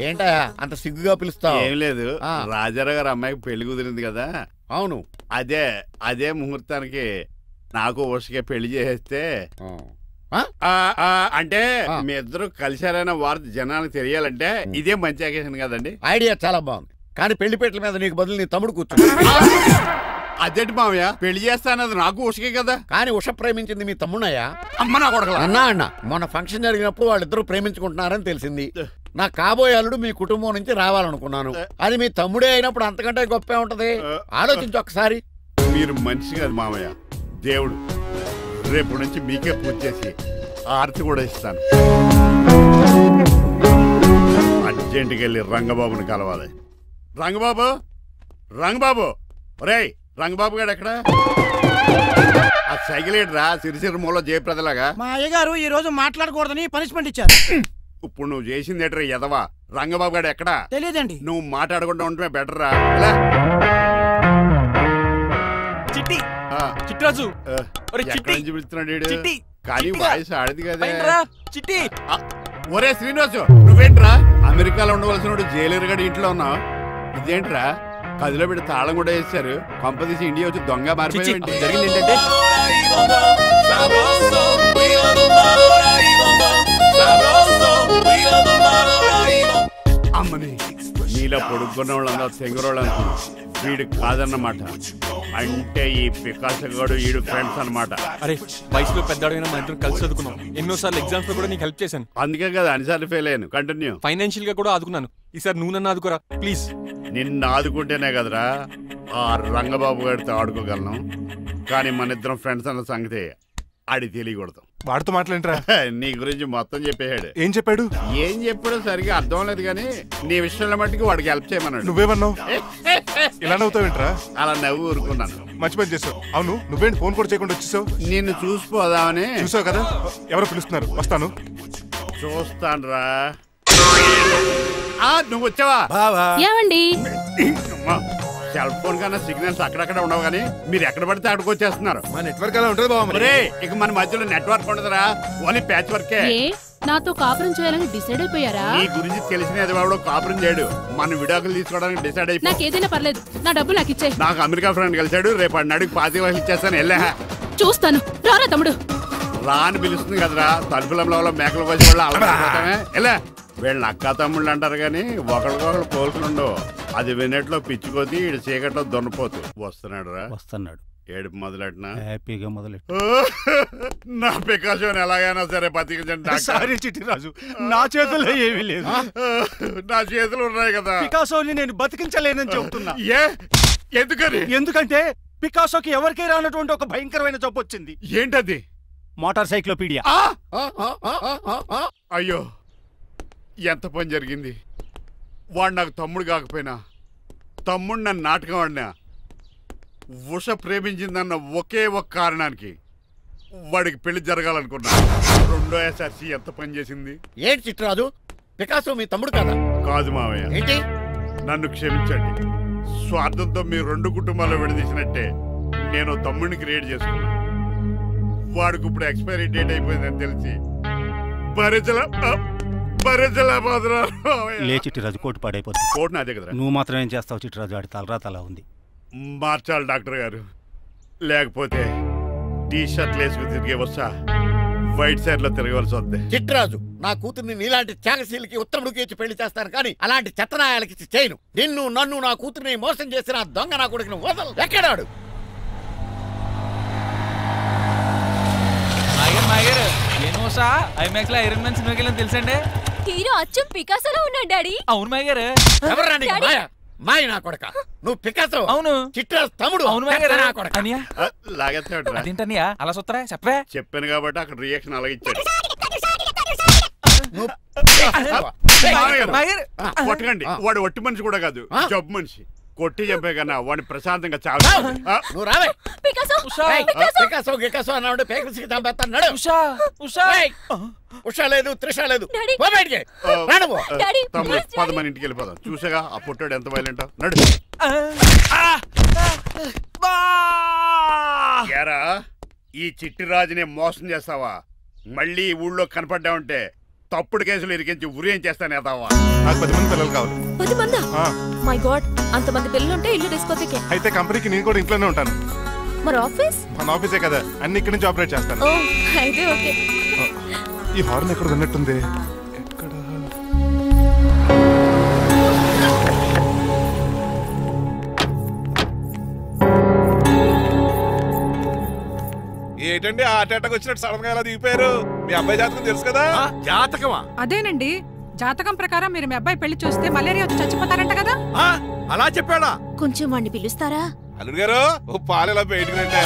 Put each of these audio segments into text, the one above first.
ఏంటా అంత సిగ్గుగా పిలుస్తావు? ఏం లేదు, రాజారావు గారు అమ్మాయికి పెళ్లి కుదిరింది కదా. అవును, అదే ముహూర్తానికి నాకు ఉషకే పెళ్లి చేసేస్తే అంటే మీ ఇద్దరు కలిశారైన వార్త జనానికి తెలియాలంటే ఇదే మంచి అకేషన్ కదండి. ఐడియా చాలా బాగుంది, కానీ పెళ్లి పెట్టల మీద నీకు బదులు నీ తమ్ముడు కూర్చో. అదేంటి మామయ్య, పెళ్లి చేస్తానది నాకు ఉషకే కదా. కానీ ఉష ప్రేమించింది మీ తమ్ముడయ్యా. అమ్మ నా కొడక అన్నా మొన్న ఫంక్షన్ జరిగినప్పుడు వాళ్ళిద్దరూ ప్రేమించుకుంటున్నారని తెలిసింది. నా కాబోయే అల్లుడు మీ కుటుంబం నుంచి రావాలనుకున్నాను. అది మీ తమ్ముడే అయినప్పుడు అంతకంటే గొప్పే ఉంటది. ఆలోచించి ఒకసారి. మీరు మనిషి కాదు మామయ్య, దేవుడు. రేపు నుంచి మీకే పూజ చేసి ఆర్తి కూడా ఇస్తాను. అర్జెంటుకి వెళ్ళి రంగబాబుని కలవాలి. రంగబాబు ఒరేయ్, రంగబాబు గారు ఎక్కడ? ఆ సైకిల్ ఏంట్రా సిరిసిరి మూల జయప్రదలాగా? మా అయ్యగారు ఈ రోజు మాట్లాడకూడదని పనిష్మెంట్ ఇచ్చారు. ఇప్పుడు నువ్వు చేసింది ఏంట్రా ఎదవా? రంగబాబు గారు ఎక్కడా? తెలియదండి. నువ్వు మాట్లాడకుండా ఉండటమే బెటర్ రా. చిట్టిరాజు పిలుస్తున్నాడు కానీ వాయిస్ ఆడది కదా. చిట్టి ఒరే శ్రీనివాసు, నువ్వేంట్రా అమెరికాలో ఉండవలసిన జైలర్ గడి ఇంట్లో ఉన్నావు? ఇదేంట్రా కదిలో పెట్టి తాళం కూడా వేశారు. కంపదీసి ఇండియా వచ్చి దొంగ మారిపోయింది. జరిగింది ఏంటంటే అమ్మని నీలో పొడుక్కున్న వాళ్ళందరూ తెంగరోళ్ళు అనుకున్నా. వీడు కాదన్నమాట. అంటే ఈ పికాసగాడు వీడు ఫ్రెండ్స్ అనమాట. అరే వయసులో పెద్దవాడైనా మన ఇద్దరం కలిసి చదువుకున్నాం. ఎన్నోసార్లు ఎగ్జామ్స్ లో కూడా నీకు హెల్ప్ చేశాను. అందుకే కదా అన్నిసార్లు ఫెయిల్ అయ్యాను. కంటిన్యూ. ఫైనాన్షియల్ గా కూడా ఆదుకున్నాను. ఈసారి నువ్వు నన్ను ఆదుకోరా ప్లీజ్. నిన్ను ఆదుకుంటేనే కదరా ఆ రంగబాబు గారితో ఆడుకోగలను. కానీ మన ఇద్దరం ఫ్రెండ్స్ అన్న సంగతి ఆడి తెలియకూడదు. వాడితో మాట్లాడరా? నీ గురించి మొత్తం చెప్పేశాడు. ఏం చెప్పాడు? ఏం చెప్పాడో సరిగా అర్థం లేదు, కానీ నీ విషయంలో మట్టికి వాడికి హెల్ప్ చేయమన్నాడు. నువ్వేమన్నావు? ఇలా నవ్వుతావేంట్రా? అలా నవ్వు ఊరుకున్నాను. మంచి పని చేసావు. అవును, నువ్వేంటి ఫోన్ కూడా చేయకుండా వచ్చేసావు? నిన్ను చూసిపోదామని. చూసావు కదా, ఎవరో పిలుస్తున్నారు, వస్తాను. చూస్తానురా. నువ్వు వచ్చావా? ఏమండి, సెల్ ఫోన్ కన్నా సిగ్నల్స్ అక్కడక్కడ ఉండవు, కానీ మీరు ఎక్కడ పడితే అక్కడికి వచ్చేస్తున్నారు. మా నెట్వర్క్ అలా ఉంటుంది బాబు. ఇక మన మధ్యలో నెట్వర్క్ ఉండదురా, ఓన్లీ ప్యాచ్ వర్కే. నాతో కాపురం చేయాలని డిసైడ్ అయిపోయారా? నీ గురించి తెలిసినది వాడు కాపురం చేయడు. మన విడాకులు తీసుకోవడానికి డిసైడ్ అయిపోయి. నాకు ఏదైనా పర్లేదు, నా డబ్బు నాకు ఇచ్చే. నాకు అమెరికా ఫ్రెండ్ కలిసాడు, రేపు అడిగి 25,000 ఇచ్చేస్తాను. వెళ్ళా చూస్తాను. రారా తమ్ముడు. రాని పిలుస్తుంది కదరా, తలుపులంలో మేకలు వచ్చి వాళ్ళు అలవాటమే. వెళ్ళా. వీళ్ళని అక్క తమ్ముళ్ళు అంటారు, కానీ ఒకరికొకరు పోల్చులుండవు. అది వినట్లో పిచ్చుకోతి, ఈడు చీకట్లో దొన్నపోతు. వస్తున్నాడు రా. వస్తున్నాడు. ఏడుపు మొదలెట్నా? హ్యాపీగా మొదలెట్టు. నా పికాసోని ఎలాగైనా సరే బతికించండి. సారీ చిట్టిరాజు, నా చేతుల్లో ఏమీ లేదు. నా చేతులు ఉన్నాయి కదా. పికాసోని నేను బతికించలేనని చెబుతున్నా. ఎందుకని? ఎందుకంటే పికాసోకి ఎవరికీ రానటువంటి ఒక భయంకరమైన జబ్బు వచ్చింది. ఏంటది? Motor cyclopaedia. అయ్యో, ఎంత పని జరిగింది. వాడు నాకు తమ్ముడు కాకపోయినా, తమ్ముడు నన్ను నాటకం ఆడినా, ఉష ప్రేమించిందన్న ఒకే ఒక కారణానికి వాడికి పెళ్లి జరగాలనుకున్నా. రెండో ఎస్ఆర్సి ఎంత పని చేసింది. ఏంటి చిట్రాజు, పికాసో మీ తమ్ముడు కదా? కాదు మావయ్య. ఏంటి? నన్ను క్షమించండి. స్వార్థంతో మీ రెండు కుటుంబాల్లో విడదీసినట్టే నేను తమ్ముడిని క్రియేట్ చేసుకున్నా. వాడికి ఇప్పుడు ఎక్స్పైరీ డేట్ అయిపోయిందని తెలిసి లే చిట్టిరాజు, కోటు పాడైపోతుంది. కోటు నాదే కదా. నువ్వు మాత్రం ఏం చేస్తావు చిట్టిరాజు? ఆడి తలరా తలా ఉంది. మార్చాలి డాక్టర్ గారు, లేకపోతే టీ షర్ట్లు వేసుకుని తిరిగే వస్తా వైట్ సైడ్ లో తిరగవలసి వద్దే. చిట్రాజు, నా కూతుర్ని నీలాంటి త్యాగశీలకి ఉత్తముడికి ఇచ్చి పెళ్లి చేస్తాను, కానీ అలాంటి చెత్తనాయాలకి ఇచ్చి చేయను. నిన్ను నన్ను నా కూతుర్ని మోసం చేసిన దొంగ నా కొడుకుని వదలు. ఎక్కడాడు? ఐమాక్స్ లో ఐరన్ మ్యాన్ సినిమాకి వెళ్ళని తెలుసండి. హీరో అచ్చం పికాసోలో ఉన్నాడు డాడీ. అవును మాయ గారు. ఎవరా నీకు మాయ? మాయ నా కొడక. నువ్వు పికాసో. అవును. చిట్రాజు తమ్ముడు. అవును మాయ గారు. లాగేస్తాడు. అదేంటన్నయ్యా అలా చూస్తారా? చెప్పే. చెప్పాను కాబట్టి అక్కడ రియాక్షన్ అలాగే ఇచ్చాడు. కొట్టకండి, వాడు ఒట్టి మనిషి కూడా కాదు, జబ్బు మనిషి. కొట్టి చంపే కన్నా వాడిని ప్రశాంతంగా చావు. నువ్వు రావే. పికాసో గికాసో అన్నాడు, పేకల్సి చంపేస్తాడు. ఉషా లేదు, త్రిష లేదు. తమ్ముడు 10 మంది ఇంటికి వెళ్ళిపోదాం. చూసాగా ఆ పుట్టాడు ఎంత వైలెంట్. నడు. ఈ చిట్టిరాజుని మోసం చేస్తావా? మళ్ళీ ఊళ్ళో కనపడ్డావంటే తప్పుడు కేసులు ఇరికించి ఉరేం చేస్తాను ఎదావా. నాకు 10 మంది పిల్లలు కావాలి. 10 మందా? ఆ, మై గాడ్, అంతమంది పిల్లలుంటే ఇల్లు డిస్కోతేకే. అయితే కంపెనీకి నేను కూడా ఇంట్లోనే ఉంటాను. మరి ఆఫీస్? మన ఆఫీసే కదా, అన్ని ఇక్కడి నుంచి ఆపరేట్ చేస్తాను. ఓ అయితే ఓకే. ఈ హార్న్ ఎక్కడ ఉన్నట్టుంది? ఎక్కడ? ఏంటండి హార్ట్ అటాక్ వచ్చినట్టు సడన్ గా ఎలా దిగిపోయారు? మీ అబ్బాయి జాతకం తెలుసు కదా? జాతకమా? అదేనండి, జాతకం ప్రకారం మీరు మీ అబ్బాయి పెళ్లి చూస్తే మలేరియా వచ్చి చచ్చిపోతారంట కదా. అలా చెప్పాడా? కొంచెం వాడిని పిలుస్తారా? అల్లుడు గారు ఓ పాలు ఎలా బయటకు రండి.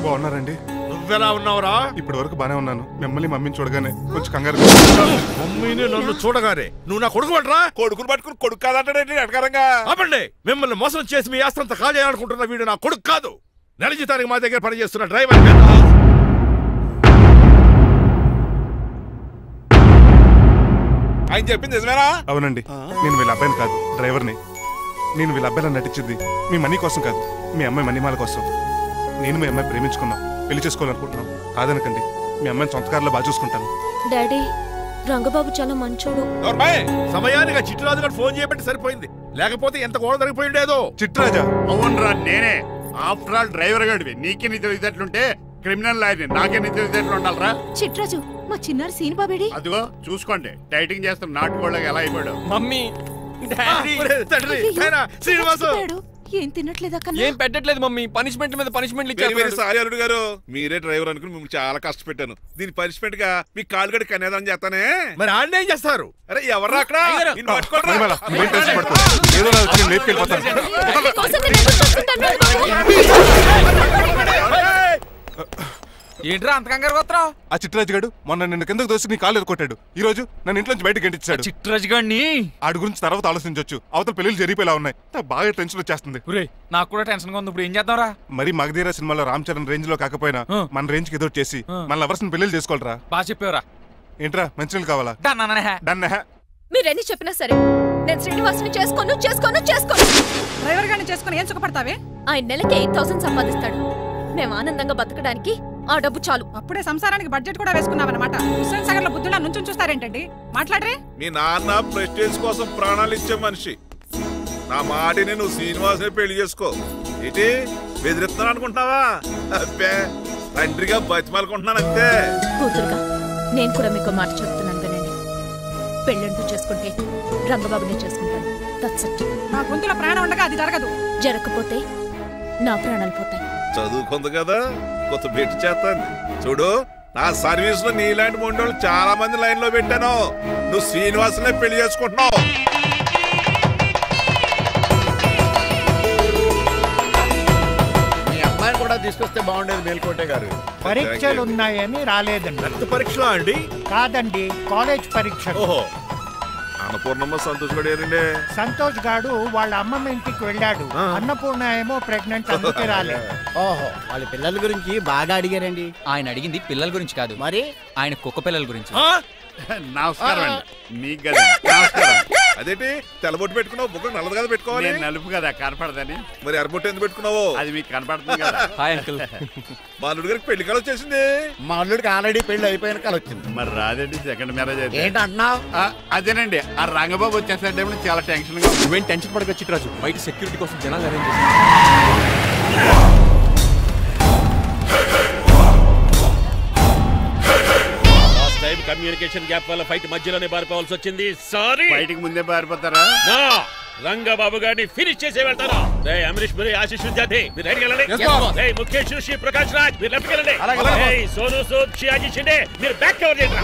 బాగున్నారండి? నువ్వెలా ఉన్నావురా? ఇప్పటి వరకు బానే ఉన్నాను. మిమ్మల్ని మమ్మీని చూడగానే కొంచెం కంగారు. మమ్మీని నన్ను చూడగానే నువ్వు నా కొడుకు పడరా? కొడుకుని పట్టుకుని కొడుకు కాదంటాడేంటి అడగారంగా? అవ్వండి, మిమ్మల్ని మోసం చేసి మీ ఆస్తంతా కాజేయాలనుకుంటున్న వీడు నా కొడుకు కాదు. నెల జీతానికి మా దగ్గర పనిచేస్తున్న డ్రైవర్. ఆయన చెప్పింది నిజమేనా? అవునండి, నేను వీళ్ళ అబ్బాయిని కాదు, డ్రైవర్ని. నేను వీళ్ళ అబ్బాయిలా నటించింది మీ మనీ కోసం కాదు, మీ అమ్మాయి మణిమాల కోసం. నేను మీ అమ్మాయి ప్రేమించుకున్నాం, పెళ్లి చేసుకోవాలనుకుంటున్నాం. కాదనకండి, మీ అమ్మాయిని సొంత కారులో బాగా చూసుకుంటాను. డాడీ, రంగబాబు చాలా మంచోడు. సమయానికి చిట్టురాజు గారు ఫోన్ చేయబట్టి సరిపోయింది, లేకపోతే ఎంత గోడ జరిగిపోయిండేదో. చిట్టురాజా? అవునరా నేనే. ఆఫ్టర్ ఆల్ డ్రైవర్ గడివి. నీకే నీ తెలివితేటలుంటే క్రిమినల్ లాయర్ని, నాకే నీ తెలివితేటలు ఉండాలరా? చిట్రాజు, మా చిన్నారి సీన్ బాబేడి? అదిగో చూసుకోండి, డైటింగ్ చేస్తున్న నాటుకోళ్ళకి ఎలా అయిపోయాడు. మమ్మీ శ్రీనివాసు ఏం తినట్లేదా? ఏం పెట్టట్లేదు మమ్మీ, పనిష్మెంట్ మీద పనిష్మెంట్ వెరీ ఇచ్చారు. సారీ అల్లుడు గారు, మీరే డ్రైవర్ అనుకుని మిమ్మల్ని చాలా కష్టపెట్టాను. దీని పనిష్మెంట్ గా మీ కాలు గడి కన్యాదానం చేస్తానే. మరి ఆడిని ఏం చేస్తారు? అరే ఎవర్రా అక్కడ? నిన్ను పట్టుకోరా. మణిమాల, నువ్వేం టెన్షన్ పడుకో. ఏదో నా వచ్చి నేను లేపుకెళ్ళిపోతాను. ఏంట్రా అంత కంగారు పోతున్నావు? ఆ చిట్టురాజు గారు మొన్న నిన్ను కిందకు దోసి నీ కాలు ఎదుకొట్టాడు. ఈ రోజు నన్ను ఇంట్లో నుంచి బయటకు గంటించాడు. చిట్రాజు గారిని ఆడి గురించి తర్వాత ఆలోచించవచ్చు. అవతల పెళ్లిలు జరిగిపోయేలా ఉన్నాయి. నాకు బాగా టెన్షన్ వచ్చేస్తుంది. నాకు కూడా టెన్షన్ గా ఉంది. ఇప్పుడు ఏం చేద్దాంరా? మరి మగధీర సినిమాలో రామ్ చరణ్ రేంజ్ లో కాకపోయినా మన రేంజ్ కి ఎదో చేసి మన లవర్స్ పెళ్లిలు చేసుకోవాలరా. బాగా చెప్పేవరా. ఏంట్రా మంచినీళ్ళు కావాలా? డన్. మీరెన్ని చెప్పినా సరే నేను శ్రీనివాసుని చేసుకోను. డ్రైవర్ గారిని చేసుకుని ఏం సుఖపడతావే? ఆయన నెలకి 8,000 సంపాదిస్తాడు. మేము ఆనందంగా బతకడానికి ఆ డబ్బు చాలు. అప్పుడే సంసారానికి బడ్జెట్ కూడా వేసుకున్నావన్నమాట. హుస్సేన్ సాగర్ లో బుద్ధులా నుంచుని చూస్తారేంటండి? మాట్లాడరే. మీ నాన్న ప్రెస్టేజ్ కోసం ప్రాణాలు ఇచ్చే మనిషి. నా మాటిని నువ్వు శ్రీనివాసుని పెళ్లి చేసుకో. ఏంటి బెదిరిస్తున్నాను అనుకుంటున్నావా? అబ్బే, తండ్రిగా బతిమాలకుంటున్నాను అంతే. కూతురుగా నేను కూడా మీకు మాట చెప్తున్నాను వినండి. పెళ్ళంటూ చేసుకుంటే రంగబాబునే చేసుకుంటాను. That's it. నా గొంతులో ప్రాణం ఉండగా అది జరగదు. జరగకపోతే నా ప్రాణాలు పోతాయి. చదువుకుంది కదా, కొత్త బెట్టి చేస్తాను చూడు. నా సర్వీస్ లో నీలాంటి మొండోళ్ళు చాలా మంది లైన్ లో పెట్టాను. నువ్వు శ్రీనివాసునే పెళ్లి చేసుకుంటున్నావు. మీ అమ్మాయిని కూడా తీసుకొస్తే బాగుండేది మేల్కోటే గారు. పరీక్షలున్నాయని రాలేదండి. రక్త పరీక్షలా అండి? కాదండి, కాలేజ్ పరీక్ష. ఓహో, అన్నపూర్ణమ్మ సంతోష్ గడియారండి. సంతోష్ గాడు వాళ్ళ అమ్మమ్మ ఇంటికి వెళ్ళాడు. అన్నపూర్ణ ఏమో ప్రెగ్నెంట్, అందుకే రాలేదు. ఓహో, వాళ్ళ పిల్లల గురించి బాగా అడిగారండి. ఆయన అడిగింది పిల్లల గురించి కాదు, మరి ఆయన కుక్క పిల్లల గురించి. నమస్కారం అండి. మీకు కదా నమస్కారం. అదేంటి తెల్లబొట్టు పెట్టుకున్నావు? బుక్క నల్లది కదా పెట్టుకోవాలి. నేను నలుపు కదా కనపడదని. మరి ఎర్రబొట్టు ఎందుకు పెట్టుకున్నావు? అది మీకు కనపడుతుంది కదా. Hi uncle. మా అల్లుడు గారికి పెళ్లి కాలం వచ్చేసింది. మా అల్లుడికి ఆల్రెడీ పెళ్లి అయిపోయిన కాలం వచ్చింది. మరి రాదండి, సెకండ్ మ్యారేజ్ అయితే. ఏంటంటున్నావు? అదేనండి, ఆ రంగబాబు వచ్చేసే టైంలో చాలా టెన్షన్ గా. నువ్వేం టెన్షన్ పడక చిట్రాజు, బయట సెక్యూరిటీ కోసం జనాలు అరేంజ్ కమ్యూనికేషన్ గ్యాప్ వల్ల ఫైట్ మధ్యలోనే పారిపోవాల్సి వచ్చింది. సారీ. బయటికి ముందే పారిపోతారా? రంగబాబు గారిని ఫినిష్ చేసే వెళ్తారా? అమరీష్ పురి, ఆశీష్ విద్యార్థి మీరు రైట్ వెళ్ళండి. ముఖేష్ శ్రీ ప్రకాష్ రాజ్ మీరు లెఫ్ట్ వెళ్ళండి. సోను సూద్, షియాజీ షిండే మీరు బ్యాక్ కవర్ చేయండి.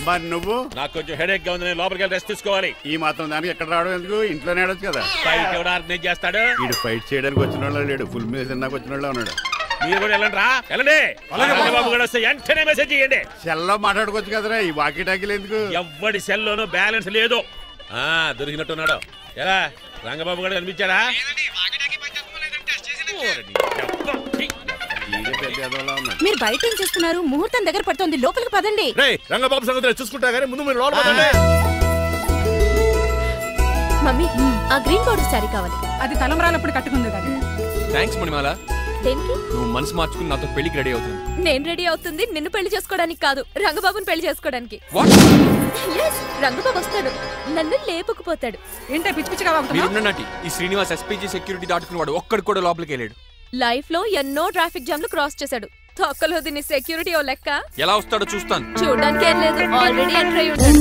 మరి నువ్వు? నాకు కొంచెం హెడేక్ గా ఉంది, నేను లోపలికి వెళ్ళి రెస్ట్ తీసుకోవాలి. ఈ మాత్రం దానికి ఎక్కడ రావడం ఎందుకు? ఇంట్లోనే ఆడొచ్చు కదా. ఫైట్ ఎవడు ఆర్గనైజ్ చేస్తాడు? వీడు ఫైట్ చేయడానికి వచ్చిన వాళ్ళు లేడు, ఫుల్ మీద తిన్నాక వచ్చిన వాళ్ళు ఉన్నాడు. మీరు కూడా వెళ్ళండి రా, వెళ్ళండి. రంగబాబు గారు వస్తే వెంటనే మెసేజ్ చేయండి. సెల్లో మాట్లాడుకోవచ్చు కదరా, ఈ వాకీ టాకీలు ఎందుకు? ఎవ్వడి సెల్లోనూ బ్యాలెన్స్ లేదు. దొరికినట్టున్నాడు. ఎలా రంగబాబు గారు కనిపించాడా? మీరు బయట ఏం చేస్తున్నారు? ముహూర్తం దగ్గర పడుతుంది, లోపలికి పదండి. రంగబాబు సంగతి చూసుకుంటా గానీ ముందు మీరు లోపల పదండి. మమ్మీ ఆ గ్రీన్ బోర్డర్ శారీ కావాలి. అది తలంబ్రాలప్పుడు కట్టుకుంది కదా. థ్యాంక్స్ మణిమాల. దేనికి? నువ్వు మనసు మార్చుకుని నాతో పెళ్లికి రెడీ అవుతుంది. నేను రెడీ అవుతుంది నిన్ను పెళ్లి చేసుకోవడానికి కాదు, రంగబాబుని పెళ్లి చేసుకోవడానికి. రంగబాబు వస్తాడు, నన్ను లేపుకుపోతాడు. ఏంటే పిచ్చి పిచ్చిగా మీరున్నటి ఈ శ్రీనివాస్ ఎస్పీజీ సెక్యూరిటీ దాటుకునేవాడు ఒక్కడు కూడా లోపలికి వెళ్ళాడు. లైఫ్ లో ఎన్నో ట్రాఫిక్ జామ్లు క్రాస్ చేశాడు. తొక్కలో దీన్ని సెక్యూరిటీ ఓ లెక్క. ఎలా వస్తాడో చూస్తాను. చూడడానికి ఏం లేదు, ఆల్రెడీ ఎంటర్ అయి ఉంటాడు.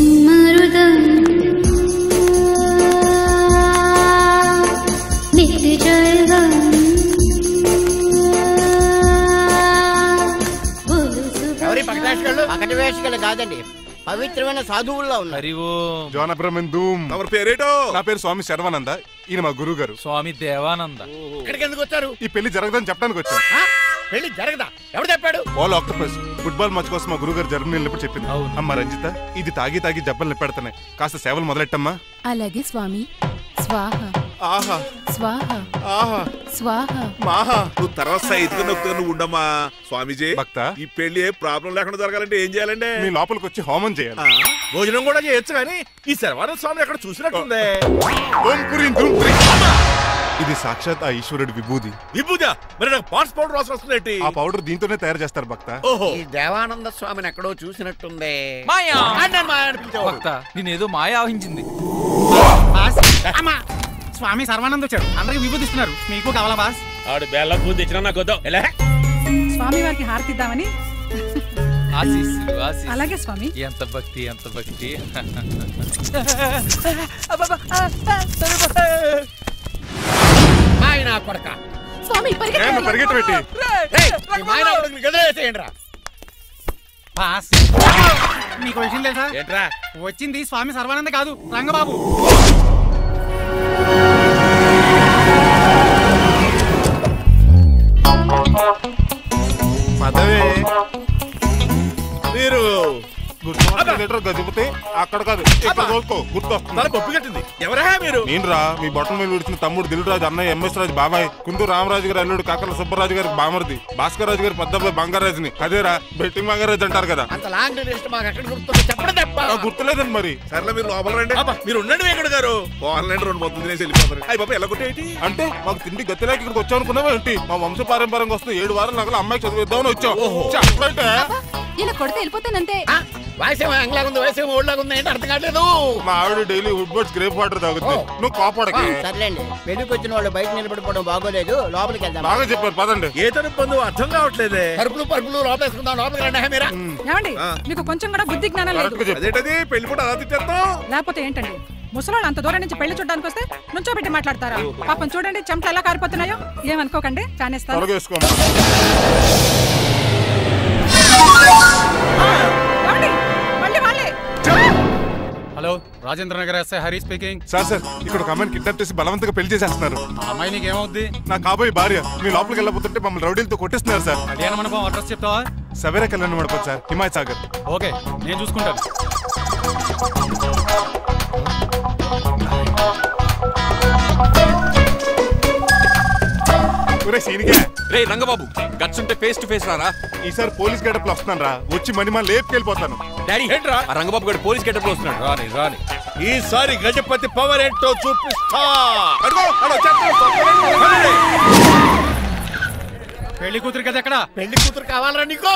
ఎవరి పకటి వేషగాళ్ళు కాదండి, పవిత్రమైన సాధువుల్లో ఉన్నారు. జోన బ్రహ్మం పేరేటో? నా పేరు స్వామి శర్వానంద. ఈయన మా గురువు గారు స్వామి దేవానంద. ఇక్కడికి ఎందుకు వచ్చారు? ఈ పెళ్లి జరగదని చెప్పడానికి వచ్చాను. పెళ్లి జరగదా? ఎవరు చెప్పాడు? బాల్ ఆక్టోపస్ ఫుట్బాల్ మ్యాచ్ కోసం మా గురువు గారు జర్మనీ వెళ్ళినప్పుడు చెప్పింది. అమ్మ రంజిత, ఇది తాగి తాగి జబ్బలు నిప్పెడతాయి, కాస్త సేవలు మొదలెట్టమ్మా. అలాగే స్వామి. స్వాహ ఆహా స్వాహ ఆహా స్వాహ మాహా. నువ్వు తర్వాత సైతుగా నొక్కుతా నువ్వు ఉండమ్మా. స్వామిజీ భక్త, ఈ పెళ్లి ఏ ప్రాబ్లం లేకుండా జరగాలంటే ఏం చేయాలండి? మీ లోపలికి వచ్చి హోమం చేయాలి. భోజనం కూడా చేయొచ్చు కానీ ఈ శర్వానంద స్వామి ఎక్కడ చూసినట్టుంది. ఇది సాక్షాత్ ఆ ఈశ్వరుడి విభూది. విభూదా? మరి నాకు పాట్స్ పౌడర్ వాసన వస్తుంది. ఆ పౌడర్ దీంతోనే తయారు చేస్తారు భక్త. ఈ దేవానంద స్వామిని ఎక్కడో చూసినట్టుందే. భక్త నేనేదో మాయ ఆవహించింది. స్వామి సర్వానంద్ వచ్చాడు, అందరికి విభూతిస్తున్నారు. మీకు కావాలా బాస్? ఆడు బెల్లం పూజ తెచ్చినా నాకు వద్దాం. స్వామి వారికి హారతి ఇద్దామని. ఆశీస్సులు. అలాగే స్వామి. ఎంత భక్తి ఎంత భక్తి. స్వామి పరిగెట్టబెట్టి మీకు విషయం తెలుసా? ఏంట్రా? వచ్చింది స్వామి సర్వానంద కాదు, రంగబాబు. పదవే మీరు గజపతి అక్కడ కాదు, ఇక్కడ చూసుకో, గుర్తొస్తుంది. ఎవరా మీరు? నేనురా మీ బొట్టల మీద విడిచిన తమ్ముడు దిల్ రాజు, అన్నయ్య ఎంఎస్ రాజు బాబాయ్, కుందూరు రామరాజు గారు అల్లుడు కాకల సుబ్బరాజు గారికి బామర్ది, భాస్కర్ రాజు గారి పెద్దబ్బాయి బంగారాజుని. అదేరా బెట్టింగ్ బంగారాజు అంటారు కదా. గుర్తులేదండి మరి. సర్లే మీరు లోపల రండి. మీరు ఉండండి వెంకట గారు. ఆన్లైన్ 2 మొత్తం తినేసి వెళ్ళిపోతారు. అయ్యి బాబా ఎలా కొట్టేటి అంటే మాకు తిండి గతిలేక ఇక్కడికి వచ్చాం అనుకున్నావా ఏంటి? మా వంశ పారంపర్యంగా వస్తే 7 వారాలు నగల అమ్మాయి చదివిద్దామని వచ్చాం. చెప్పంటే ఇలా కొడితే వెళ్ళిపోతానంతే. వయసేమో ఎంగ్లాగా ఉంది, వయసేమో ఓల్డ్లాగా ఉంది, ఏంటి అర్థం కావట్లేదు. మా ఆవిడ daily Woodward's gripe water తాగుతుంది, నువ్వు కాపాడకి. సర్లేండి, పెళ్లికి వచ్చిన వాళ్ళు బయట నిలబడిపోవడం బాగోలేదు, లోపలికి వెళ్దాం. బాగా చెప్పారు, పదండి. ఏ తను పొందు అర్థం కావట్లేదే. పరుపులు పరుపులు లోపలేసుకుందాం, లోపలికి రండి. మీరా ఏమండి, మీకు కొంచెం కూడా బుద్ధి జ్ఞానం లేదు. అదేంటది పెళ్లి కూడా అలా తిట్టేస్తాం? లేకపోతే ఏంటండి, ముసలాళ్ళు అంత దూరం నుంచి పెళ్లి చూడడానికి వస్తే నుంచోబెట్టి మాట్లాడతారా? పాపం చూడండి చెమటలు ఎలా కారిపోతున్నాయో. ఏమనుకోకండి, కానేస్తాను. Hello, Rajendra Nagar SI Hari speaking. Sir ఇక్కడ ఒక అమ్మాయిని కిడ్నాప్ చేసి బలవంతంగా పెళ్లి చేసేస్తున్నారు. ఆ అమ్మాయి నీకు ఏమవుద్ది? నా కాబోయే భార్య. మీ లోపలికి వెళ్ళబోతుంటే మమ్మల్ని రౌడీలతో కొట్టిస్తున్నారు సార్. కళ్యాణ మండపం అడ్రస్ చెప్తావా? సవేరా కళ్యాణ మండపం సార్, హిమాయత్ సాగర్. ఓకే, నేను చూసుకుంటాను. రే రంగబాబు, గట్స్ ఉంటే ఫేస్ టు ఫేస్ రారా. ఈసారి పోలీస్ గెటప్ లో వస్తాను రా, వచ్చి మణిమా లేపుకెళ్ళిపోతాను. డాడీ ఏంట్రా? ఆ రంగబాబు గారు పోలీస్ గెటప్ లో వస్తున్నాడు. రాని ఈసారి గజపతి పవర్ ఏంటో చూపిస్తా. పెళ్లి కూతురు కదా ఎక్కడ? పెళ్లి కూతురు కావాలరా నీకు?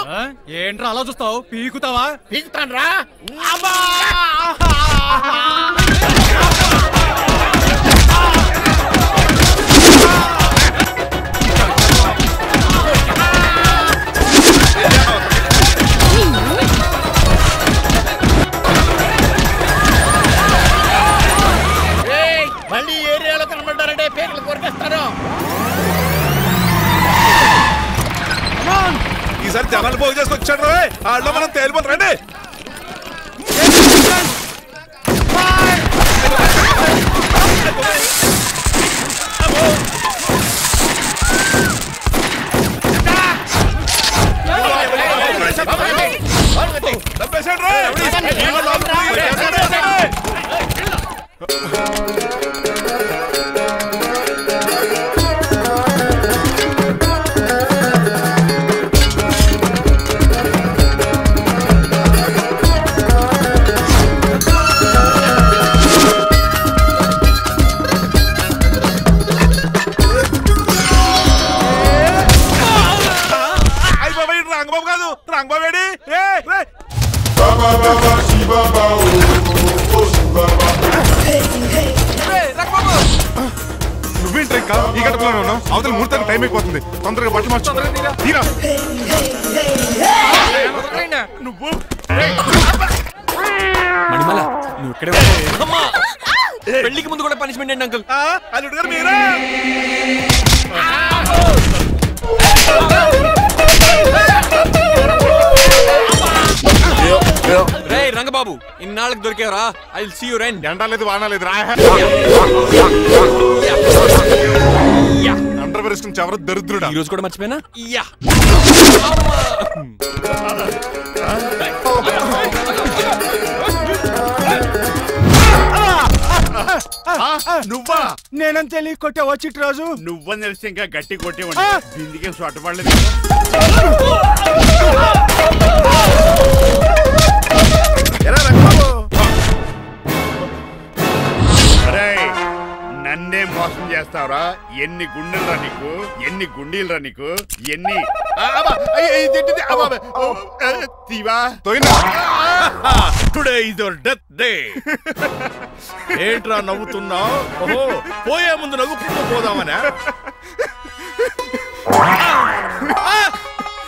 ఏంట్రా అలా చూస్తావు? పీకుతావా? పీకుతాను రా. మళ్ళీ ఏరియాలో కనబడ్డారంటే పేర్లు కొరికేస్తారు. ఈసారి జనాలు పోగు చేసుకొచ్చాడు. వాళ్ళు మనం తేలిపోతారండి. నువ్వేంటి ఇంకా ఈ గడపలోనే ఉన్నావు? అవతల ముహూర్తానికి టైం అయిపోతుంది. తొందరగా బట్టలు మార్చు. తీరా. నువ్వు మణిమాల నువ్వు ఇక్కడే పెళ్లికి ముందు కూడా పనిష్మెంట్ ఏంటి అంకుల్? అల్లుడు గారు మీరా? రే రంగబాబు ఇన్నాళ్ళకి దొరికేవరా? I will see you then. ఎండలేదు వానలేదు రా. అండర్ వేసుకుని ఎవరు దరిద్రుడా? ఈ రోజు కూడా మర్చిపోయినా? యా నువ్వా? నేనని తెలియ కొట్టావా చిట్రాజు? నువ్వని తెలిసి ఇంకా గట్టి కొట్టేవాడి. బిందికే సొట్టపడలేదు. నన్నే మోసం చేస్తావురా? ఎన్ని గుండెలరా నీకు? ఎన్ని గుండీలరా నీకు? ఎన్ని today is your death day. ఏంట్రా నవ్వుతున్నావు? ఓహో పోయే ముందు నవ్వుకుంటూ పోదామనా?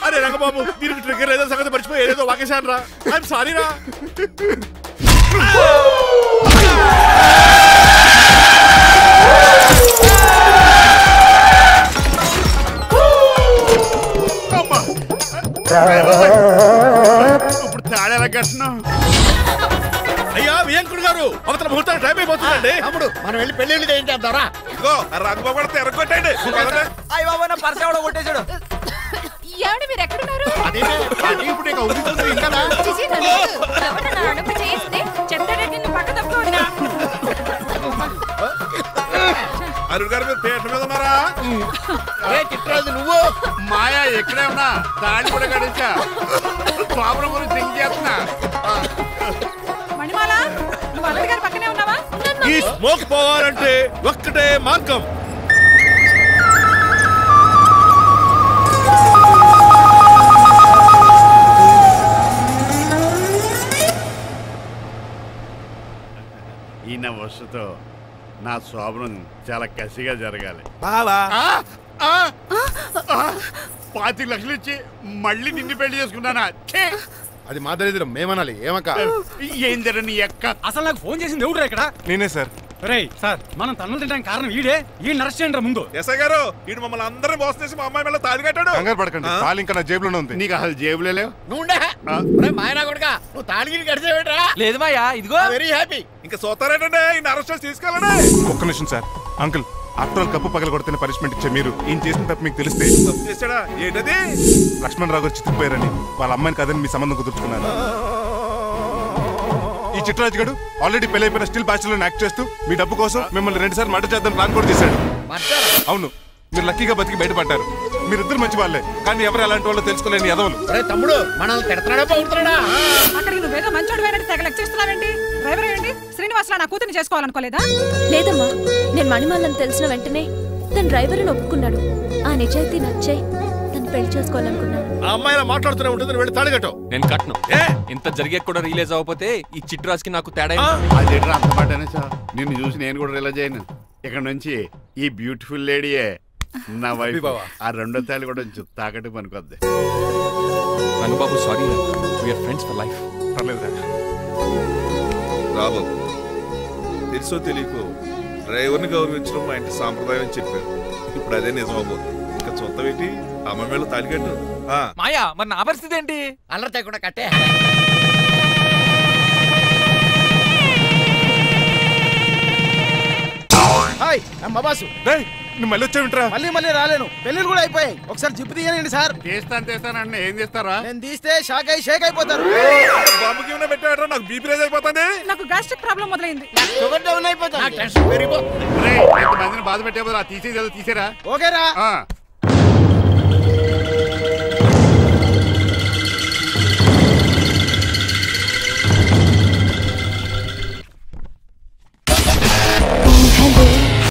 అరే రంగబాబు దీనికి ట్రిగ్గర్ ఏదో సంగతి మర్చిపోయి ఏదో వాకేశాను రా. ఐఎమ్ సారీ రా. ఇప్పుడు తాడేలా కట్టినావు? అయ్యా వియంకుడు గారు అవతల ముహూర్తానికి టైం అయిపోతుందండి. తమ్ముడు మనం వెళ్ళి పెళ్లి ఏం చేద్దాంరా? రంగబాబు కూడా ఎరగొట్టండి. అయ్య బాబా నా పర్స్ ఎవడో కొట్టేశాడు. ఏమండి మీరు ఎక్కడున్నారు? ఇప్పుడు ఇక ఉరుకుతుంది ఇంకా. అల్లుడు గారు మీరు పేట మీద ఉన్నారా? చిట్రాజు నువ్వు మాయా ఎక్కడే ఉన్నా దాన్ని కూడా గడించా. ప్రాబ్లం గురించి థింక్ చేస్తున్నా. మణిమాల నువ్వు అల్లుడి గారి పక్కనే ఉన్నావా? ఈ స్మోక్ పోవాలంటే ఒక్కటే మార్గం. ఈయన వస్తుతో నా శోభనం చాలా కసిగా జరగాలి. బావా 25 లక్షలు ఇచ్చి మళ్ళీ నిన్ను పెళ్లి చేసుకున్నానా? అది మా దరిద్రం మేమనాలి. ఏమక్క ఏం జర నీ ఎక్క? అసలు నాకు ఫోన్ చేసింది ఎవరు ఇక్కడ? నేనే సార్. రేయ్ సార్ మనం తన్నులు తినడానికి కారణం ఈ అరెస్ట్ చేయండి ముందు. ఎస్ఐ గారు వీడు మమ్మల్ని అందరూ మోసం చేసి మా అమ్మాయి మళ్ళీ తాళి కట్టాడు. కంగారు పడకండి, తాళి ఇంకా నా జేబులోనే ఉంది. నీకు అసలు జేబులే లేవు. నువ్వు మాయనా కొడుకా నువ్వు తాళిగిరి కడిచేవేట్రా? లేదు మాయా ఇదిగో వెరీ హ్యాపీ. ఇంకా సోతారేటండి ఈయన అరెస్ట్ చేసి తీసుకెళ్ళండి. ఒక్క నిమిషం sir. Uncle after all cup పగల కొడితేనే పనిష్మెంట్ ఇచ్చే మీరు ఈయన చేసిన తప్పు మీకు తెలిస్తే తప్పు చేశాడా? ఏంటది? లక్ష్మణ్ రావు గారు చితికిపోయారని వాళ్ళ అమ్మాయిని కాదని మీ సంబంధం కుదుర్చుకున్నారు. ఈ చిట్రాజు గారు ఆల్రెడీ పెళ్ళైపోయిన స్టిల్ బ్యాచులర్ యాక్ట్ చేస్తూ మీ డబ్బు కోసం మిమ్మల్ని 2 సార్లు మర్డర్ చేద్దాం ప్లాన్ కూడా చేశాడు. అవును, మీరు లక్కీగా బతికి బయటపడ్డారు. మీరిద్దరు మంచి వాళ్ళే, కానీ ఎవరు ఎలాంటి వాళ్ళు తెలుసుకోలేని ఎదవలు. తమ్ముడు మనల్ని తిడతాడా పోతున్నాడా? అక్కడికి నువ్వేదో మంచోడు వేరే తెగ లెక్చేస్తున్నావేంటి? డ్రైవర్ ఏంటి? శ్రీనివాసరావు నా కూతుర్ని చేసుకోవాలనుకోలేదా? లేదమ్మా, నేను మణిమాలని తెలిసిన వెంటనే తన డ్రైవర్ అని ఒప్పుకున్నాడు. ఆ నిజాయితీ నచ్చాయి తను పెళ్లి చేసుకోవాలనుకున్నాను. ఆ అమ్మాయిలా మాట్లాడుతూనే ఉంటుంది. వెళ్ళి తాళి కట్టు. నేను కట్టను. ఇంత జరిగే కూడా రిలీజ్ అవ్వకపోతే ఈ చిట్రాజ్కి నాకు తేడా అదేంటి అంత పాటనే సార్? నిన్ను చూసి నేను కూడా రిలీజ్ అయ్యాను. ఇక్కడ నుంచి ఈ బ్యూటిఫుల్ లేడీయే నా వైఫ్. ఆ 2వ తాళి కూడా తాకట్టు పనికొద్ది. Rangababu sorry, we are friends for life. రాబు తెలుసో తెలియకో డ్రైవర్ని గౌరవించడం మా ఇంటి సాంప్రదాయం అని చెప్పారు. ఇప్పుడు అదే నిజం అవ్వబోతుంది. ఇంకా చొత్త పెట్టి అమ్మ మేళ తాలికట్టు. మాయా మరి నా పరిస్థితి ఏంటి? అల్లరి తగ్గకుండా కట్టే. హాయ్ అమ్మ బాసు. నువ్వు మళ్ళీ వచ్చావింట్రా? మళ్ళీ రాలేను. పెళ్లిళ్ళు కూడా అయిపోయాయి. ఒకసారి జిప్పు తీయనండి సార్. తీస్తానండి. ఏం చేస్తారా? నేను తీస్తే షేక్ అయిపోతారు. బాంబుకి ఏమైనా పెట్టాడో నాకు బీపీ రైజ్ అయిపోతుంది. నాకు గ్యాస్ట్రిక్ ప్రాబ్లం మొదలైంది. షుగర్ డౌన్ అయిపోతుంది. మందిని బాధ పెట్టే తీసేది తీసేరా? ఓకేరా.